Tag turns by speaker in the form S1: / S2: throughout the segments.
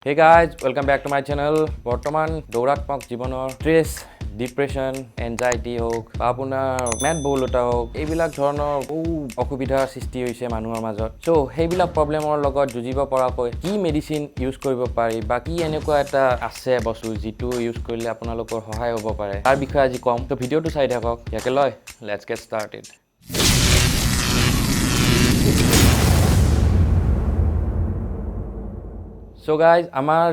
S1: Hey guys, welcome back to my channel. বৰ্তমান দৌৰাত্মক জীৱনৰ stress, depression, anxiety হওক বা আপোনাৰ মেদবহুলতা হওক এইবিলাক ধৰণৰ বহু অসুবিধাৰ সৃষ্টি হৈছে মানুহৰ মাজত। চ' সেইবিলাক প্ৰব্লেমৰ লগত যুঁজিব পৰাকৈ কি মেডিচিন ইউজ কৰিব পাৰি বা কি এনেকুৱা এটা আছে বস্তু যিটো ইউজ কৰিলে আপোনালোকৰ সহায় হ'ব পাৰে তাৰ বিষয়ে আজি ক'ম। ত' ভিডিঅ'টো চাই থাকক। ইয়াকে লয় let's gate started. So' guys আমাৰ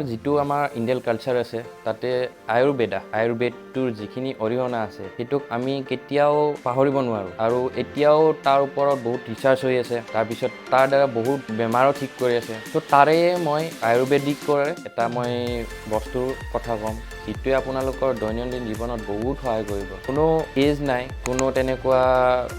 S1: ইণ্ডিয়ান কালচাৰ আছে তাতে আয়ুৰ্বেদটোৰ যিখিনি অৰিহণা আছে সেইটোক আমি কেতিয়াও পাহৰিব নোৱাৰোঁ আৰু এতিয়াও তাৰ ওপৰত বহুত ৰিচাৰ্চ হৈ আছে, তাৰপিছত তাৰ দ্বাৰা বহুত বেমাৰো ঠিক কৰি আছে। চ' তাৰে মই আয়ুৰ্বেদিকৰ এটা বস্তুৰ কথা ক'ম যিটোৱে আপোনালোকৰ দৈনন্দিন জীৱনত বহুত সহায় কৰিব। কোনো এজ নাই, কোনো তেনেকুৱা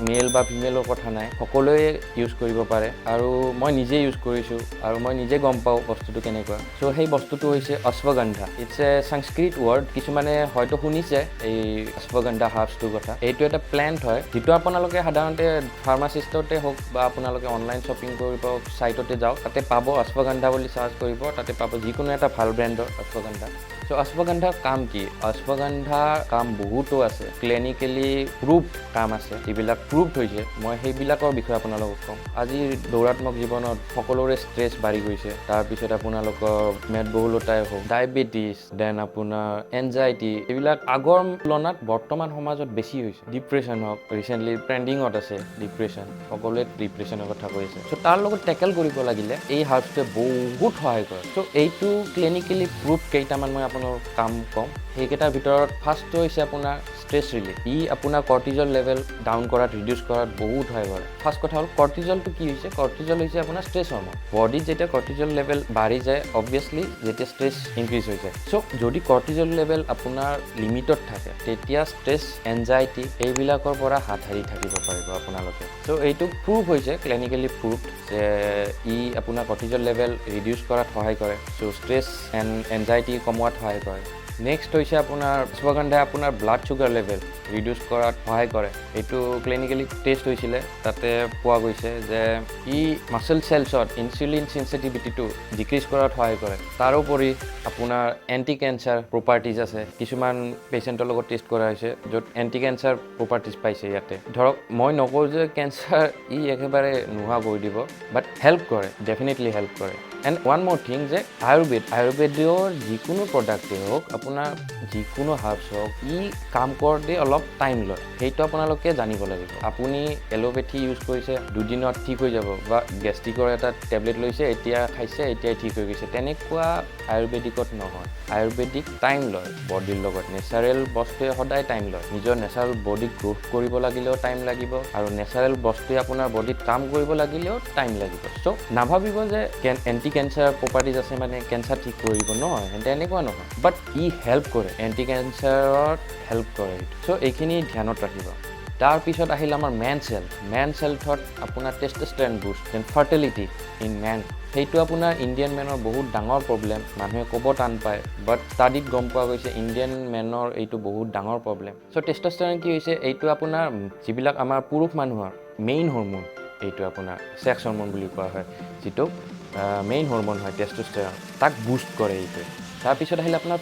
S1: মেল বা ফিমেলৰ কথা নাই, সকলোৱে ইউজ কৰিব পাৰে আৰু মই নিজে ইউজ কৰিছোঁ আৰু মই নিজে গম পাওঁ বস্তুটো কেনেকুৱা। চ' সেই বস্তুটো হৈছে ashwagandha. It's a Sanskrit word. কিছুমানে হয়তো শুনিছে এই অশ্বগন্ধা হাৰ্বছটোৰ কথা। এইটো এটা প্লেণ্ট হয় যিটো আপোনালোকে সাধাৰণতে ফাৰ্মাচিষ্টতে হওক বা আপোনালোকে অনলাইন শ্বপিং কৰিব ছাইটতে যাওক, তাতে পাব অশ্বগন্ধা বুলি চাৰ্চ কৰিব, তাতে পাব যিকোনো এটা ভাল ব্ৰেণ্ডৰ অশ্বগন্ধা। চ' অশ্বগন্ধাৰ কাম কি? অশ্বগন্ধাৰ কাম বহুতো আছে, ক্লিনিকেলি প্ৰুভ কাম আছে, যিবিলাক প্ৰুভড হৈছে। মই সেইবিলাকৰ বিষয়ে আপোনালোকক ক'ম। আজিৰ দৌৰাত্মক জীৱনত সকলোৰে ষ্ট্ৰেছ বাঢ়ি গৈছে, তাৰপিছত আপোনালোকৰ মেদবহুলতাই হওক, ডায়েবেটিছ, দেন আপোনাৰ এনজাইটি, এইবিলাক আগৰ তুলনাত বৰ্তমান সমাজত বেছি হৈছে। ডিপ্ৰেশ্যন হওক, ৰিচেণ্টলি ট্ৰেণ্ডিঙত আছে ডিপ্ৰেশ্যন, সকলোৱে ডিপ্ৰেশ্যনৰ কথা কৈ আছে। চ' তাৰ লগত টেকেল কৰিব লাগিলে এই হাৰ্বছটোৱে বহুত সহায় কৰে। চ' এইটো ক্লিনিকেলি প্ৰুভ কেইটামান মই আপোনাৰ কাম ক'ম। সেইকেইটাৰ ভিতৰত ফাৰ্ষ্টটো হৈছে আপোনাৰ ষ্ট্ৰেছ ৰিলিফ। ই আপোনাৰ কৰ্টিজল লেভেল ডাউন কৰাত, ৰিডিউচ কৰাত বহুত সহায় কৰে। ফাৰ্ষ্ট কথা হ'ল কৰ্টিজলটো কি হৈছে? কৰ্টিজল হৈছে আপোনাৰ ষ্ট্ৰেছ হৰম'ন। বডিত যেতিয়া কৰ্টিজল লেভেল বাঢ়ি যায়, অবভিয়াছলি যেতিয়া ষ্ট্ৰেছ ইনক্ৰিজ হৈ যায়। চ' যদি কৰ্টিজল লেভেল আপোনাৰ লিমিটত থাকে তেতিয়া ষ্ট্ৰেছ, এনজাইটি এইবিলাকৰ পৰা হাত সাৰি থাকিব পাৰিব আপোনালোকে। চ' এইটো প্ৰুভ হৈছে, ক্লিনিকেলি প্ৰুভ যে ই আপোনাৰ কৰ্টিজল লেভেল ৰিডিউচ কৰাত সহায় কৰে। চ' ষ্ট্ৰেছ এনজাইটি কমোৱাত সহায় কৰে। নেক্সট হৈছে আপোনাৰ অশ্বগন্ধাই আপোনাৰ ব্লাড চুগাৰ লেভেল ৰিডিউচ কৰাত সহায় কৰে। এইটো ক্লিনিকেলি টেষ্ট হৈছিলে, তাতে পোৱা গৈছে যে ই মাছল চেলছত ইনচুলিন চেনচিটিভিটিটো ডিক্ৰিজ কৰাত সহায় কৰে। তাৰোপৰি আপোনাৰ এণ্টি কেঞ্চাৰ প্ৰপাৰ্টিজ আছে। কিছুমান পেচেণ্টৰ লগত টেষ্ট কৰা হৈছে য'ত এণ্টি কেঞ্চাৰ প্ৰপাৰ্টিজ পাইছে ইয়াতে। ধৰক মই নকওঁ যে কেঞ্চাৰ ই একেবাৰে নোহোৱা কৰি দিব, বাট হেল্প কৰে, ডেফিনেটলি হেল্প কৰে। এণ্ড ওৱান মোৰ থিং যে আয়ুৰ্বেদৰ যিকোনো প্ৰডাক্টেই হওক, আপোনাৰ যিকোনো হাৰ্বছ হওক, ই কাম কৰোঁতে অলপ টাইম লয়। সেইটো আপোনালোকে জানিব লাগিব। আপুনি এল'পেথি ইউজ কৰিছে, দুদিনত ঠিক হৈ যাব, বা গেষ্ট্ৰিকৰ এটা টেবলেট লৈছে, এতিয়া খাইছে, এতিয়াই ঠিক হৈ গৈছে, তেনেকুৱা আয়ুৰ্বেদিকত নহয়। আয়ুৰ্বেদিক টাইম লয় বডিৰ লগত। নেচাৰেল বস্তুৱে সদায় টাইম লয়। নিজৰ নেচাৰেল বডিক গ্ৰোথ কৰিব লাগিলেও টাইম লাগিব আৰু নেচাৰেল বস্তুৱে আপোনাৰ বডিত কাম কৰিব লাগিলেও টাইম লাগিব। চ' নাভাবিব যে এণ্টি কেঞ্চাৰ প্ৰপাৰ্টিজ আছে মানে কেঞ্চাৰ ঠিক কৰিব, নহয়, তেনেকুৱা নহয়। বাট ই হেল্প কৰে, এণ্টি কেঞ্চাৰত হেল্প কৰে। চ' এইখিনি ধ্যানত ৰাখিব। তাৰপিছত আহিল আমাৰ মেন হেল্থত আপোনাৰ testosterone boost, then fertility in men. সেইটো আপোনাৰ ইণ্ডিয়ান মেনৰ বহুত ডাঙৰ প্ৰব্লেম, মানুহে ক'ব টান পায়, বাট ষ্টাডিত গম পোৱা গৈছে ইণ্ডিয়ান মেনৰ এইটো বহুত ডাঙৰ প্ৰব্লেম। চ' টেষ্টষ্টেৰন কি হৈছে? এইটো আপোনাৰ যিবিলাক আমাৰ পুৰুষ মানুহৰ মেইন হৰম'ন, এইটো আপোনাৰ ছেক্স হৰম'ন বুলি কোৱা হয়, যিটো মেইন হৰম'ন হয় টেষ্টষ্টেৰন, তাক বুষ্ট কৰে এইটোৱে। তাৰপিছত আহিলে আপোনাৰ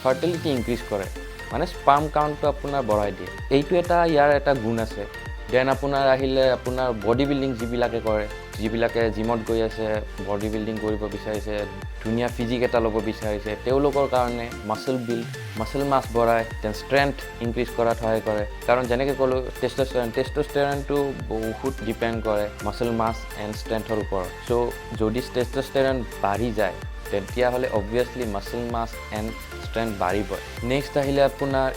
S1: ফাৰ্টিলিটি ইনক্ৰিজ কৰে, মানে স্পাৰ্ম কাউণ্টটো আপোনাৰ বঢ়াই দিয়ে। এইটো ইয়াৰ এটা গুণ আছে। দেন আপোনাৰ আহিলে আপোনাৰ বডি বিল্ডিং যিবিলাকে কৰে, যিবিলাকে জিমত গৈ আছে, বডি বিল্ডিং কৰিব বিচাৰিছে, ধুনীয়া ফিজিক এটা ল'ব বিচাৰিছে, তেওঁলোকৰ কাৰণে মাছল মাছ বঢ়ায়, দেন ষ্ট্ৰেংথ ইনক্ৰিজ কৰাত সহায় কৰে। কাৰণ যেনেকৈ ক'লোঁ টেষ্টষ্টেৰনটো বহুত ডিপেণ্ড কৰে মাছল মাছ এণ্ড ষ্ট্ৰেংথৰ ওপৰত। চ' যদি টেষ্টষ্টেৰন বাঢ়ি যায় তেতিয়াহ'লে obviously muscle mass and strength বাঢ়িব। নেক্সট আহিলে আপোনাৰ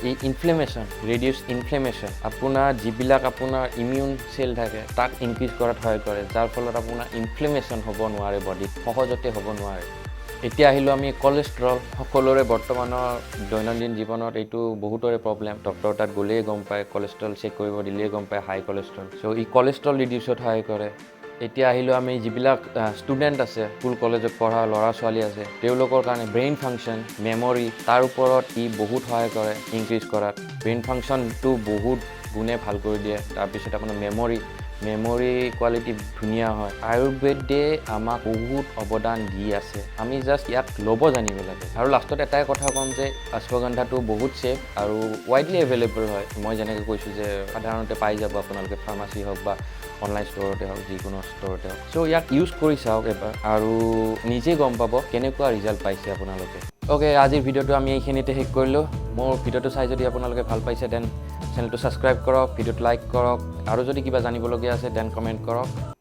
S1: ৰিডিউচ ইনফ্লেমেশ্যন। আপোনাৰ যিবিলাক আপোনাৰ ইমিউন চেল থাকে তাক ইনক্ৰিজ কৰাত সহায় কৰে, যাৰ ফলত আপোনাৰ ইনফ্লেমেশ্যন হ'ব নোৱাৰে, বডিত সহজতে হ'ব নোৱাৰে। এতিয়া আহিলোঁ আমি কলেষ্ট্ৰল। সকলোৰে বৰ্তমানৰ দৈনন্দিন জীৱনত এইটো বহুতৰে প্ৰব্লেম। ডক্টৰ তাত গ'লেই গম পায়, কলেষ্ট্ৰল চেক কৰিব দিলেই গম পায় হাই কলেষ্ট্ৰল। চ' ই কলেষ্ট্ৰল ৰিডিউচত সহায় কৰে। এতিয়া আহিলোঁ আমি যিবিলাক ষ্টুডেণ্ট আছে, স্কুল কলেজত পঢ়া ল'ৰা ছোৱালী আছে, তেওঁলোকৰ কাৰণে ব্ৰেইন ফাংচন, মেমৰি, তাৰ ওপৰত ই বহুত সহায় কৰে ইনক্ৰিজ কৰাত। ব্ৰেইন ফাংচনটো বহুত গুণে ভাল কৰি দিয়ে। তাৰপিছত আপোনাৰ মেমৰি কোৱালিটি ধুনীয়া হয় আয়ুৰ্বেদে আমাক বহুত অৱদান দি আছে আমি জাষ্ট ইয়াক ল'ব জানিব লাগে আৰু লাষ্টত এটাই কথা ক'ম যে অশ্বগন্ধাটো বহুত ছেফ আৰু ৱাইডলি এভেইলেবল হয় মই যেনেকৈ কৈছোঁ যে সাধাৰণতে পাই যাব আপোনালোকে ফাৰ্মাচী হওক বা অনলাইন ষ্ট'ৰতে হওক যিকোনো ষ্ট'ৰতে হওক চ' ইয়াক ইউজ কৰি চাওক এবাৰ আৰু নিজে গম পাব কেনেকুৱা ৰিজাল্ট পাইছে আপোনালোকে অ'কে আজিৰ ভিডিঅ'টো আমি এইখিনিতে শেষ কৰিলোঁ মোৰ ভিডিঅ'টো চাই যদি আপোনালোকে ভাল পাইছে দেন চেনেলটো ছাবস্ক্ৰাইব কৰক ভিডিঅ'টো লাইক কৰক আৰু যদি কিবা জানিবলগীয়া আছে দেন কমেণ্ট কৰক